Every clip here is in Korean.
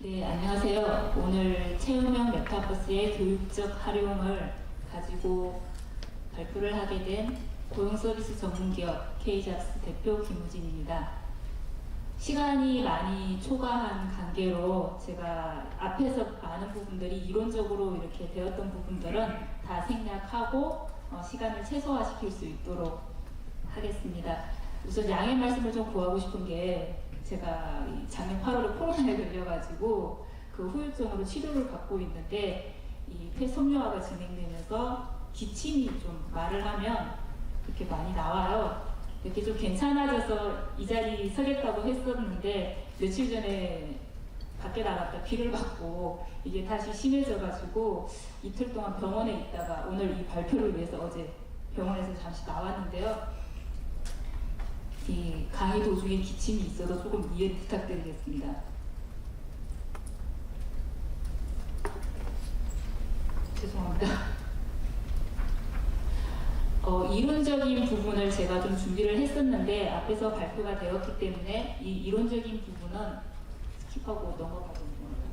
네, 안녕하세요. 오늘 체험형 메타버스의 교육적 활용을 가지고 발표를 하게 된 고용서비스 전문기업 K잡스 대표 김우진입니다. 시간이 많이 초과한 관계로 제가 앞에서 많은 부분들이 이론적으로 이렇게 되었던 부분들은 다 생략하고 시간을 최소화시킬 수 있도록 하겠습니다. 우선 양해 말씀을 좀 구하고 싶은 게 제가 작년 8월에 코로나에 걸려가지고 그 후유증으로 치료를 받고 있는데 이 폐섬유화가 진행되면서 기침이 좀 말을 하면 그렇게 많이 나와요. 이렇게 좀 괜찮아져서 이 자리 서겠다고 했었는데 며칠 전에 밖에 나갔다 비를 맞고 이게 다시 심해져가지고 이틀 동안 병원에 있다가 오늘 이 발표를 위해서 어제 병원에서 잠시 나왔는데요. 이 강의 도중에 기침이 있어도 조금 이해 부탁드리겠습니다. 죄송합니다. 이론적인 부분을 제가 좀 준비를 했었는데 앞에서 발표가 되었기 때문에 이 이론적인 부분은 스킵하고 넘어가도록 합니다.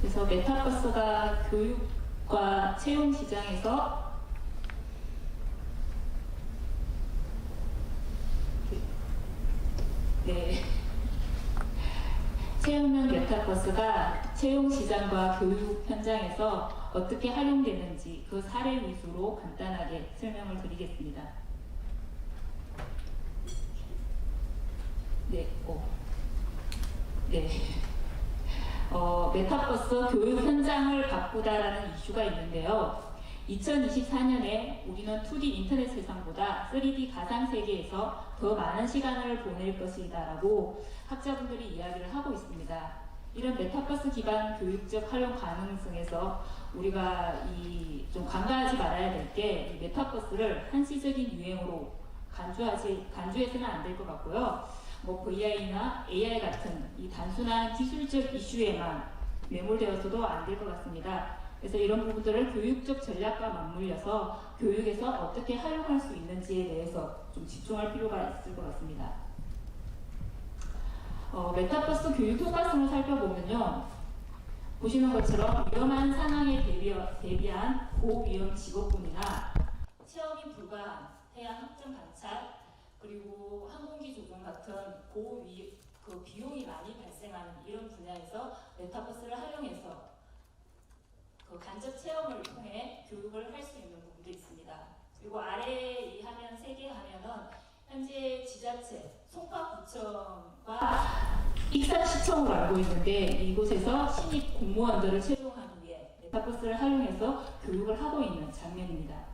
그래서 메타버스가 교육과 채용 시장에서 체험형 메타버스가 채용 시장과 교육 현장에서 어떻게 활용되는지 그 사례 위주로 간단하게 설명을 드리겠습니다. 메타버스 교육 현장을 바꾸다라는 이슈가 있는데요. 2024년에 우리는 2D 인터넷 세상보다 3D 가상 세계에서 더 많은 시간을 보낼 것이다 라고 학자분들이 이야기를 하고 있습니다. 이런 메타버스 기반 교육적 활용 가능성에서 우리가 좀 간과하지 말아야 될 게 메타버스를 한시적인 유행으로 간주해서는 안 될 것 같고요. VR이나 AI 같은 이 단순한 기술적 이슈에만 매몰되어서도 안 될 것 같습니다. 그래서 이런 부분들을 교육적 전략과 맞물려서 교육에서 어떻게 활용할 수 있는지에 대해서 좀 집중할 필요가 있을 것 같습니다. 메타버스 교육 효과성을 살펴보면요. 보시는 것처럼 위험한 상황에 대비한 고위험 직업군이나 체험이 불가한 해양 확정 관찰, 그리고 항공기 조종 같은 비용이 많이 발생하는 이런 분야에서 메타버스를 활용해서 간접 체험을 통해 교육을 할 수 있는 부분도 있습니다. 그리고 아래 이 화면 3개 화면은 현재 지자체, 송파구청과 익산시청으로 알고 있는데 이곳에서 신입 공무원들을 채용한 후에 메타버스를 활용해서 교육을 하고 있는 장면입니다.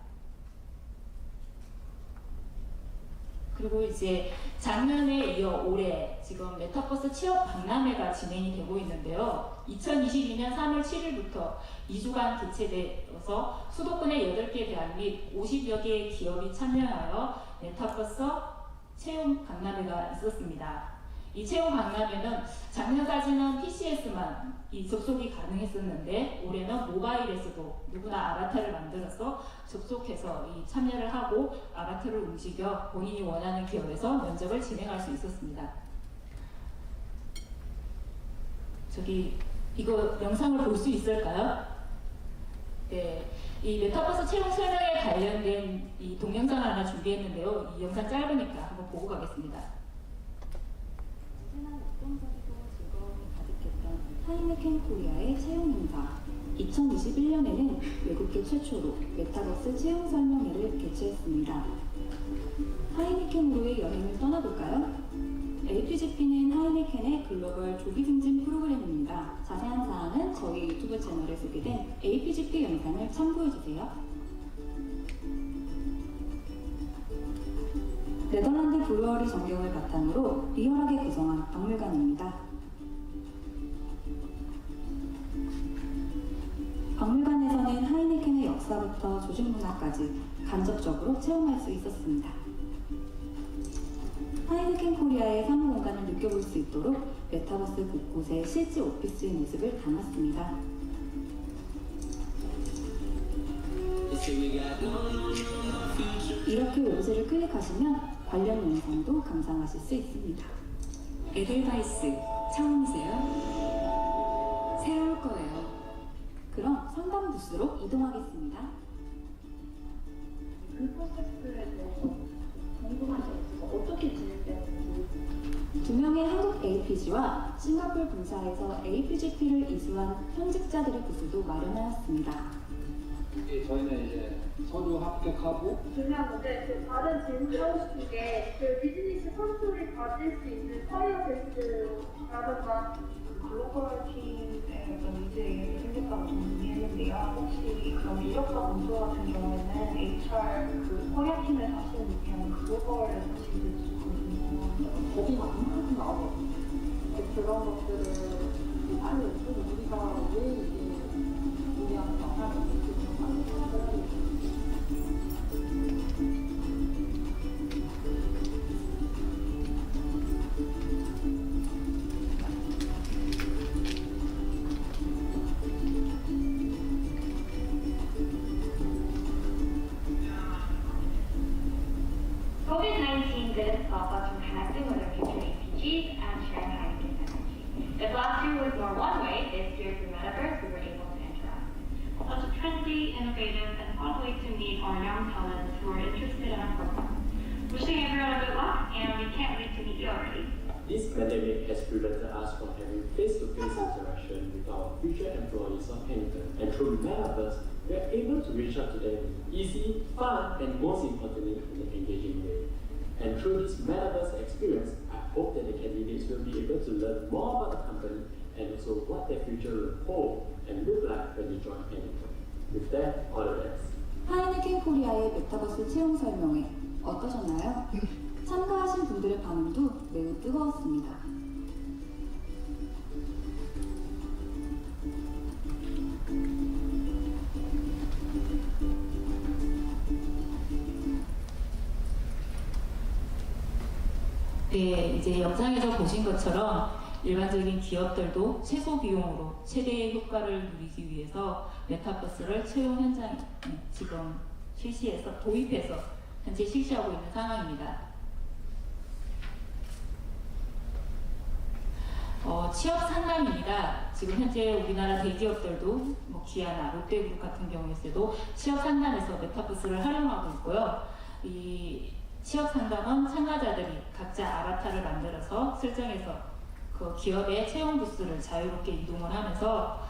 그리고 이제 작년에 이어 올해 지금 메타버스 취업 박람회가 진행이 되고 있는데요. 2022년 3월 7일부터 2주간 개최되어서 수도권의 8개 대학 및 50여 개의 기업이 참여하여 메타버스 채용 박람회가 있었습니다. 이 채용 박람회는 작년까지는 PC에서만 접속이 가능했었는데 올해는 모바일에서도 누구나 아바타를 만들어서 접속해서 참여를 하고 아바타를 움직여 본인이 원하는 기업에서 면접을 진행할 수 있었습니다. 이거 영상을 볼 수 있을까요? 네, 이 메타버스 채용 설명에 관련된 이 동영상을 하나 준비했는데요. 이 영상 짧으니까 한번 보고 가겠습니다. 하이네켄 코리아의 채용 행사. 2021년에는 외국계 최초로 메타버스 채용 설명회를 개최했습니다. 하이네켄으로의 여행을 떠나볼까요? APGP는 하이네켄의 글로벌 조기 승진 프로그램입니다. 자세한 사항은 저희 유튜브 채널에 소개된 APGP 영상을 참고해주세요. 네덜란드 브루어리 전경을 바탕으로 리얼하게 구성한 박물관입니다. 박물관에서는 하이네켄의 역사부터 조직문화까지 간접적으로 체험할 수 있었습니다. 하이네켄 코리아의 사무공간을 느껴볼 수 있도록 메타버스 곳곳에 실제 오피스의 모습을 담았습니다. 전지를 클릭하시면 관련 영상도 감상하실 수 있습니다. 에델바이스 처음이세요? 새로울 거예요. 그럼 상담 부스로 이동하겠습니다. 그 프로세스에 대해서 궁금한 게 있어서 어떻게 진행되는지. 2명의 한국 APG와 싱가포르 본사에서 APGP를 이수한 현직자들의 부스도 마련하였습니다. 저희는 이제 서류 합격하고 중요한데 그 다른 질문하고 싶은 게 그 비즈니스 선수를 가질 수 있는 커리어 베스트라든가 글로벌 팀의 어떤 이제 생겼다고 정리했는데요. 혹시 그런 이력서 검토 같은 경우에는 HR 그 커리어 팀에 사시는 그냥 글로벌에 사시는 분들이 거기 많이 나오거든요. 그런 것들을 아니 우리가 왜 이게 우리한테 영향을 미치지 하는 것들이 COVID-19 didn't stop us from connecting with our future APGs and sharing Heineken's energy. If last year was more one way, this year through Metaverse we were able to interact. Such a trendy, innovative, and fun way to meet our young talents who are interested in our program. Wishing everyone good luck, and we can't wait to meet you already. This pandemic has prevented us from having face-to-face interaction with our future employees of Heineken, and through Metaverse, we are able to reach out to them in easy, fun, and most importantly, in an engaging way. And through this Metaverse experience, I hope that the candidates will be able to learn more about the company and also what their future will hold and look like when they join Heineken. With that, all the best. 하이네켄 코리아의 메타버스 채용 설명회 어떠셨나요? 참가하신 분들의 반응도 매우 뜨거웠습니다. 네, 이제 영상에서 보신 것처럼 일반적인 기업들도 최소 비용으로 최대의 효과를 누리기 위해서 메타버스를 채용 현장에 지금 실시해서 도입해서 현재 실시하고 있는 상황입니다. 취업 상담입니다. 지금 현재 우리나라 대기업들도 기아나 롯데그룹 같은 경우에도 취업 상담에서 메타버스를 활용하고 있고요. 이 취업 상담은 참가자들이 각자 아바타를 만들어서 설정해서 그 기업의 채용 부스를 자유롭게 이동을 하면서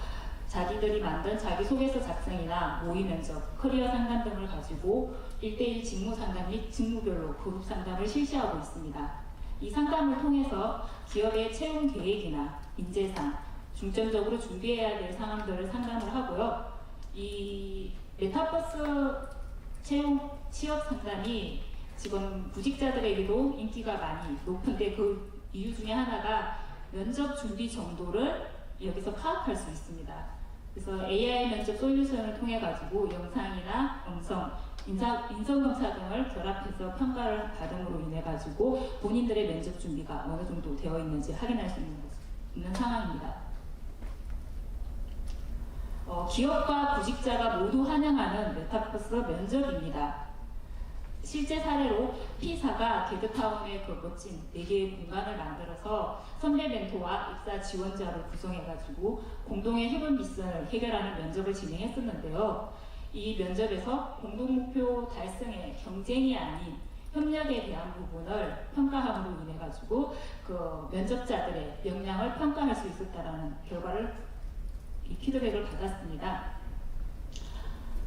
자기들이 만든 자기소개서 작성이나 모의 면접, 커리어 상담 등을 가지고 1대1 직무 상담 및 직무별로 그룹 상담을 실시하고 있습니다. 이 상담을 통해서 기업의 채용 계획이나 인재상, 중점적으로 준비해야 될 상황들을 상담을 하고요. 이 메타버스 취업 상담이 지금 구직자들에게도 인기가 많이 높은데 그 이유 중에 하나가 면접 준비 정도를 여기서 파악할 수 있습니다. 그래서 AI 면접 솔루션을 통해 가지고 영상이나 음성, 인성검사 등을 결합해서 평가를 받음으로 인해 가지고 본인들의 면접 준비가 어느 정도 되어 있는지 확인할 수 있는 상황입니다. 기업과 구직자가 모두 환영하는 메타버스 면접입니다. 실제 사례로 P사가 개그타운의 그 멋진 4개의 공간을 만들어서 선배 멘토와 입사 지원자를 구성해가지고 공동의 협업 미션을 해결하는 면접을 진행했었는데요. 이 면접에서 공동 목표 달성에 경쟁이 아닌 협력에 대한 부분을 평가함으로 인해 가지고 그 면접자들의 역량을 평가할 수 있었다라는 결과를 이 피드백을 받았습니다.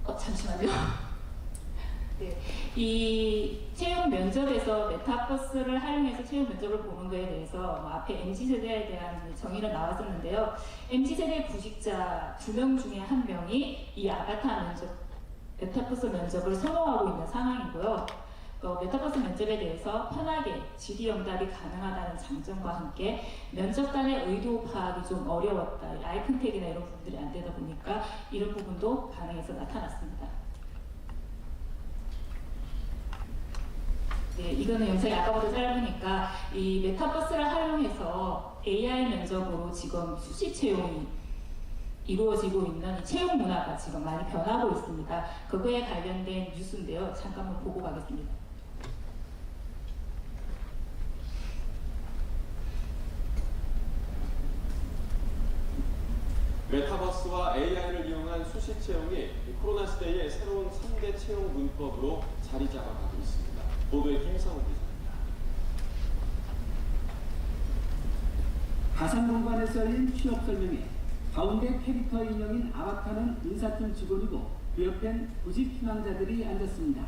잠시만요. 네, 이 채용 면접에서 메타버스를 활용해서 채용 면접을 보는 것에 대해서 앞에 MZ세대에 대한 정의는 나왔었는데요. MZ세대 구직자 2명 중에 1명이 이 아바타 면접, 메타버스 면접을 선호하고 있는 상황이고요. 메타버스 면접에 대해서 편하게 질의응답이 가능하다는 장점과 함께 면접관의 의도 파악이 좀 어려웠다. 아이콘 택이나 이런 부분들이 안 되다 보니까 이런 부분도 반응에서 나타났습니다. 네, 이거는 영상이 아까보다 짧으니까 이 메타버스를 활용해서 AI 면접으로 지금 수시 채용이 이루어지고 있는 이 채용 문화가 지금 많이 변하고 있습니다. 그거에 관련된 뉴스인데요. 잠깐만 보고 가겠습니다. 메타버스와 AI를 이용한 수시 채용이 코로나 시대의 새로운 3대 채용 문법으로 자리 잡아가고 있습니다. 보도에 김성우 기자입니다. 가상 공간에 썰린 취업 설명회. 가운데 캐릭터 인형인 아바타는 인사팀 직원이고 그 옆엔 구직 희망자들이 앉았습니다.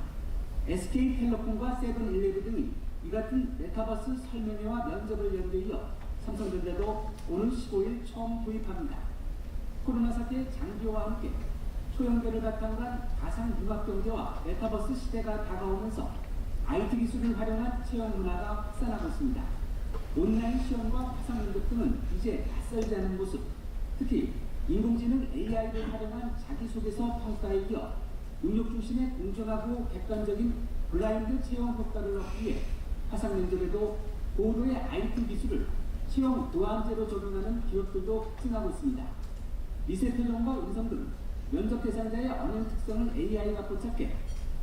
SK텔레콤과 세븐일레븐 등이 이 같은 메타버스 설명회와 면접을 연계이어 삼성전자도 오늘 15일 처음 도입합니다. 코로나 사태 장기화와 함께 초연결을 바탕으로 한 가상 융합 경제와 메타버스 시대가 다가오면서 IT 기술을 활용한 채용 문화가 확산하고 있습니다. 온라인 시험과 화상 면접 등은 이제 낯설지 않은 모습, 특히 인공지능 AI를 활용한 자기소개서 평가에 이어 능력 중심의 공정하고 객관적인 블라인드 채용 효과를 얻기 위해 화상 면접에도 고도의 IT 기술을 채용 보완제로 적용하는 기업들도 급증하고 있습니다. 미세 표정과 음성 등 면접 대상자의 언행 특성을 AI가 포착해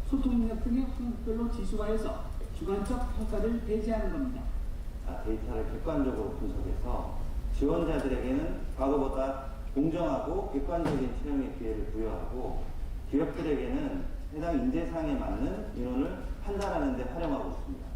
소통 능력 등의 항목별로 지수화해서 주관적 평가를 배제하는 겁니다. 데이터를 객관적으로 분석해서 지원자들에게는 과거보다 공정하고 객관적인 채용의 기회를 부여하고 기업들에게는 해당 인재상에 맞는 인원을 판단하는 데 활용하고 있습니다.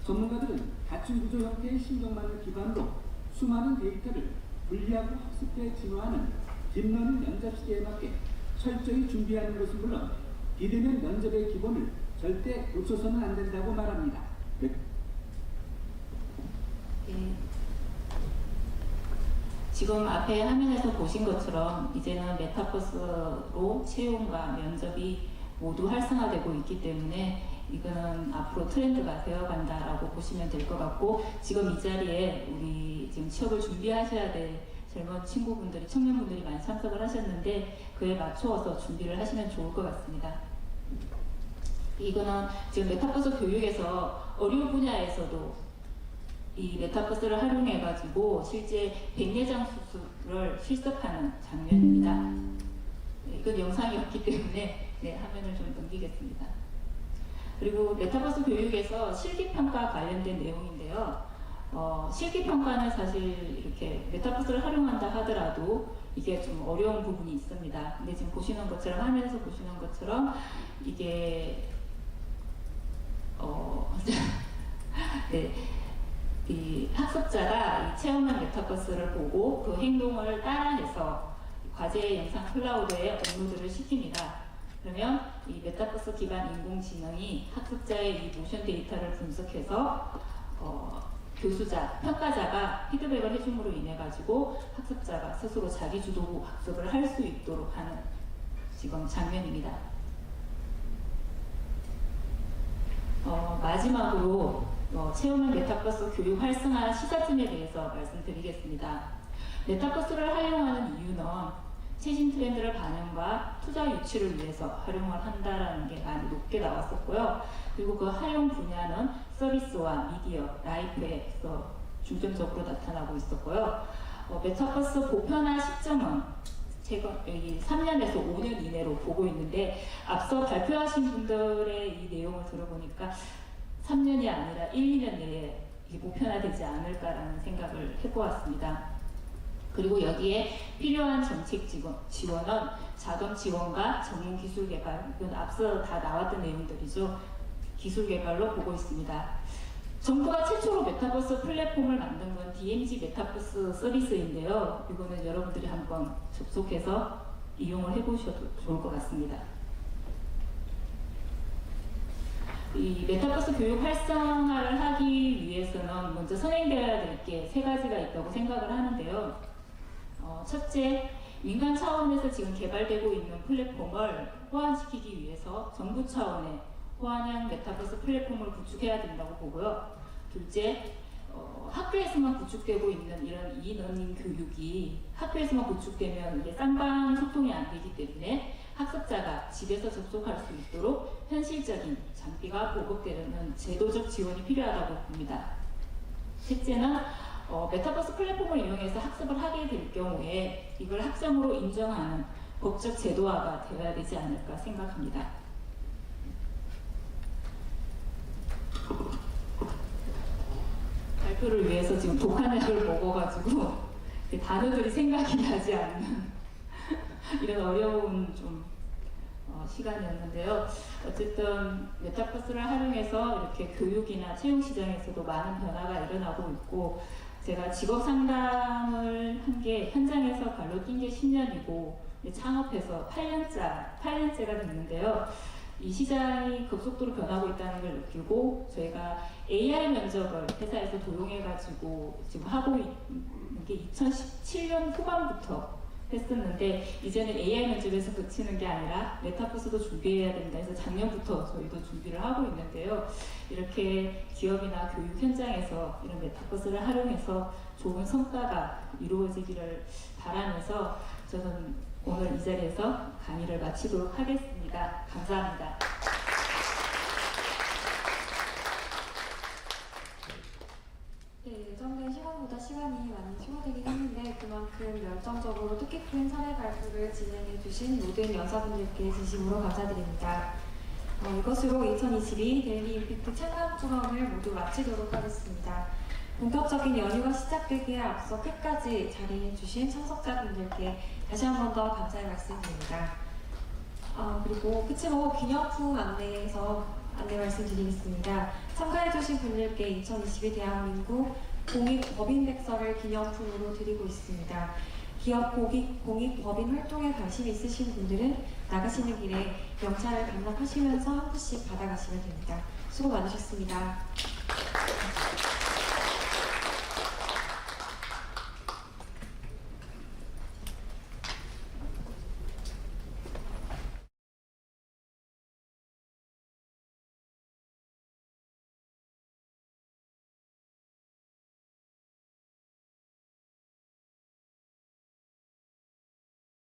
전문가들은 갖춘 구조 형태의 신경망을 기반으로 수많은 데이터를 분리하고 학습해 진화하는 딥러닝 면접 시대에 맞게 철저히 준비하는 것은 물론 비대면 면접의 기본을 절대 고쳐서는 안 된다고 말합니다. 지금 앞에 화면에서 보신 것처럼 이제는 메타버스로 채용과 면접이 모두 활성화되고 있기 때문에 이거는 앞으로 트렌드가 되어간다라고 보시면 될 것 같고, 지금 이 자리에 우리 지금 취업을 준비하셔야 될 젊은 친구분들이, 청년분들이 많이 참석을 하셨는데 그에 맞추어서 준비를 하시면 좋을 것 같습니다. 이거는 지금 메타버스 교육에서 의료 분야에서도 이 메타버스를 활용해가지고 실제 백내장 수술을 실습하는 장면입니다. 네, 이건 영상이었기 때문에 화면을 좀 넘기겠습니다. 그리고 메타버스 교육에서 실기평가 관련된 내용인데요. 실기평가는 사실 이렇게 메타버스를 활용한다 하더라도 이게 좀 어려운 부분이 있습니다. 근데 지금 보시는 것처럼, 화면에서 보시는 것처럼 이게 네. 이 학습자가 이 체험한 메타버스를 보고 그 행동을 따라해서 과제 영상 클라우드에 업로드를 시킵니다. 그러면 이 메타버스 기반 인공지능이 학습자의 이 모션 데이터를 분석해서 교수자, 평가자가 피드백을 해줌으로 인해 가지고 학습자가 스스로 자기주도 학습을 할 수 있도록 하는 지금 장면입니다. 마지막으로 체험형 메타버스 교육 활성화 시사점에 대해서 말씀드리겠습니다. 메타버스를 활용하는 이유는 최신 트렌드를 반영과 투자 유치를 위해서 활용을 한다라는 게 많이 높게 나왔었고요. 그리고 그 활용 분야는 서비스와 미디어, 라이프에서 중점적으로 나타나고 있었고요. 메타버스 보편화 시점은 최근 3년에서 5년 이내로 보고 있는데, 앞서 발표하신 분들의 이 내용을 들어보니까 3년이 아니라 1, 2년 내에 이게 보편화되지 않을까라는 생각을 해보았습니다. 그리고 여기에 필요한 정책 지원은 자금 지원과 전문 기술 개발, 이건 앞서 다 나왔던 내용들이죠. 기술 개발로 보고 있습니다. 정부가 최초로 메타버스 플랫폼을 만든 건 DMZ 메타버스 서비스인데요. 이거는 여러분들이 한번 접속해서 이용을 해보셔도 좋을 것 같습니다. 이 메타버스 교육 활성화를 하기 위해서는 먼저 선행되어야 될 게 3가지가 있다고 생각을 하는데요. 첫째, 민간 차원에서 지금 개발되고 있는 플랫폼을 호환시키기 위해서 정부 차원의 호환형 메타버스 플랫폼을 구축해야 된다고 보고요. 둘째, 학교에서만 구축되고 있는 이런 이러닝 교육이 학교에서만 구축되면 이게 쌍방 소통이 안 되기 때문에 학습자가 집에서 접속할 수 있도록 현실적인 장비가 보급되려는 제도적 지원이 필요하다고 봅니다. 셋째는 메타버스 플랫폼을 이용해서 학습을 하게 될 경우에 이걸 학점으로 인정하는 법적 제도화가 되어야 되지 않을까 생각합니다. 발표를 위해서 지금 독한 약을 먹어가지고 그 단어들이 생각이 나지 않는 이런 어려운 좀 시간이었는데요. 어쨌든 메타버스를 활용해서 이렇게 교육이나 채용 시장에서도 많은 변화가 일어나고 있고, 제가 직업 상담을 한 게 현장에서 발로 뛴 게 10년이고 창업해서 8년째가 됐는데요. 이 시장이 급속도로 변하고 있다는 걸 느끼고 저희가 AI 면접을 회사에서 도용해가지고 지금 하고 있는 게 2017년 후반부터 했었는데, 이제는 AI 면접에서 그치는 게 아니라 메타버스도 준비해야 된다 해서 작년부터 저희도 준비를 하고 있는데요. 이렇게 기업이나 교육 현장에서 이런 메타버스를 활용해서 좋은 성과가 이루어지기를 바라면서 저는 오늘 이 자리에서 강의를 마치도록 하겠습니다. 감사합니다. 네, 예정된 시간보다 시간이 많이 소요되긴 했는데 그만큼 열정적으로 뜻깊은 사례 발표를 진행해 주신 모든 연사분들께 진심으로 감사드립니다. 이것으로 2022 데일리 임팩트 창업 포럼을 모두 마치도록 하겠습니다. 본격적인 연휴가 시작되기에 앞서 끝까지 자리해 주신 참석자분들께 다시 한 번 더 감사의 말씀드립니다. 그리고 끝으로 기념품 안내 말씀드리겠습니다. 참가해주신 분들께 2022 대한민국 공익법인백서를 기념품으로 드리고 있습니다. 기업 공익법인 활동에 관심 있으신 분들은 나가시는 길에 명찰을 반납하시면서 한 푼씩 받아가시면 됩니다. 수고 많으셨습니다.